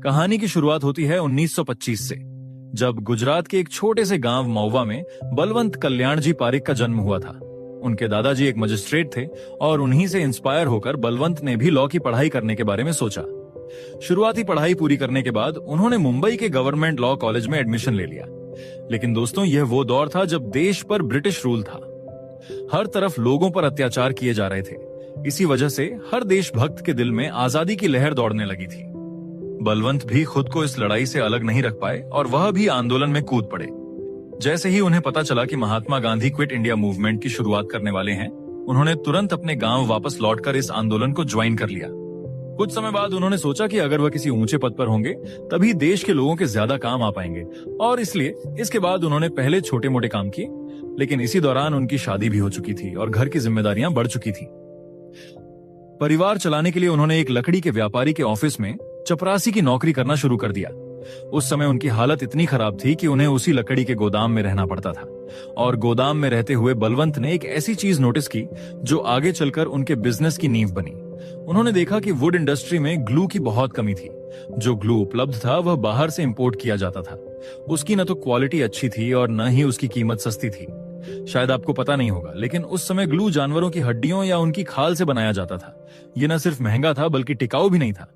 कहानी की शुरुआत होती है 1925 से, जब गुजरात के एक छोटे से गांव महुआ में बलवंत कल्याण जी पारिक का जन्म हुआ था। उनके दादाजी एक मजिस्ट्रेट थे और उन्हीं से इंस्पायर होकर बलवंत ने भी लॉ की पढ़ाई करने के बारे में सोचा। शुरुआती पढ़ाई पूरी करने के बाद उन्होंने मुंबई के गवर्नमेंट लॉ कॉलेज में एडमिशन ले लिया। लेकिन दोस्तों, यह वो दौर था जब देश पर ब्रिटिश रूल था। हर तरफ लोगों पर अत्याचार किए जा रहे थे। इसी वजह से हर देशभक्त के दिल में आजादी की लहर दौड़ने लगी थी। बलवंत भी खुद को इस लड़ाई से अलग नहीं रख पाए और वह भी आंदोलन में कूद पड़े। जैसे ही उन्हें पता चला कि Mahatma Gandhi quit India movement की शुरुआत करने वाले हैं, उन्होंने तुरंत अपने गांव वापस लौटकर इस आंदोलन को ज्वाइन कर लिया। कुछ समय बाद उन्होंने सोचा कि अगर वह किसी ऊंचे पद पर होंगे तभी देश के लोगों के ज्यादा काम आ पाएंगे, और इसलिए इसके बाद उन्होंने पहले छोटे मोटे काम किए। लेकिन इसी दौरान उनकी शादी भी हो चुकी थी और घर की जिम्मेदारियां बढ़ चुकी थी। परिवार चलाने के लिए उन्होंने एक लकड़ी के व्यापारी के ऑफिस में चपरासी की नौकरी करना शुरू कर दिया। उस समय उनकी हालत इतनी खराब थी कि उन्हें उसी लकड़ी के गोदाम में रहना पड़ता था। और गोदाम में रहते हुए बलवंत ने एक ऐसी चीज नोटिस की जो आगे चलकर उनके बिजनेस की नींव बनी। उन्होंने देखा कि वुड इंडस्ट्री में ग्लू की बहुत कमी थी। जो ग्लू उपलब्ध था वह बाहर से इंपोर्ट किया जाता था। उसकी न तो क्वालिटी अच्छी थी और न ही उसकी कीमत सस्ती थी। शायद आपको पता नहीं होगा, लेकिन उस समय ग्लू जानवरों की हड्डियों या उनकी खाल से बनाया जाता था। यह न सिर्फ महंगा था बल्कि टिकाऊ भी नहीं था।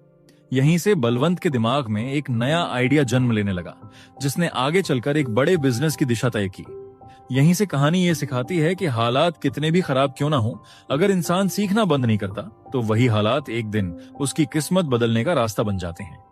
यहीं से बलवंत के दिमाग में एक नया आइडिया जन्म लेने लगा, जिसने आगे चलकर एक बड़े बिजनेस की दिशा तय की। यहीं से कहानी ये सिखाती है कि हालात कितने भी खराब क्यों ना हो, अगर इंसान सीखना बंद नहीं करता तो वही हालात एक दिन उसकी किस्मत बदलने का रास्ता बन जाते हैं।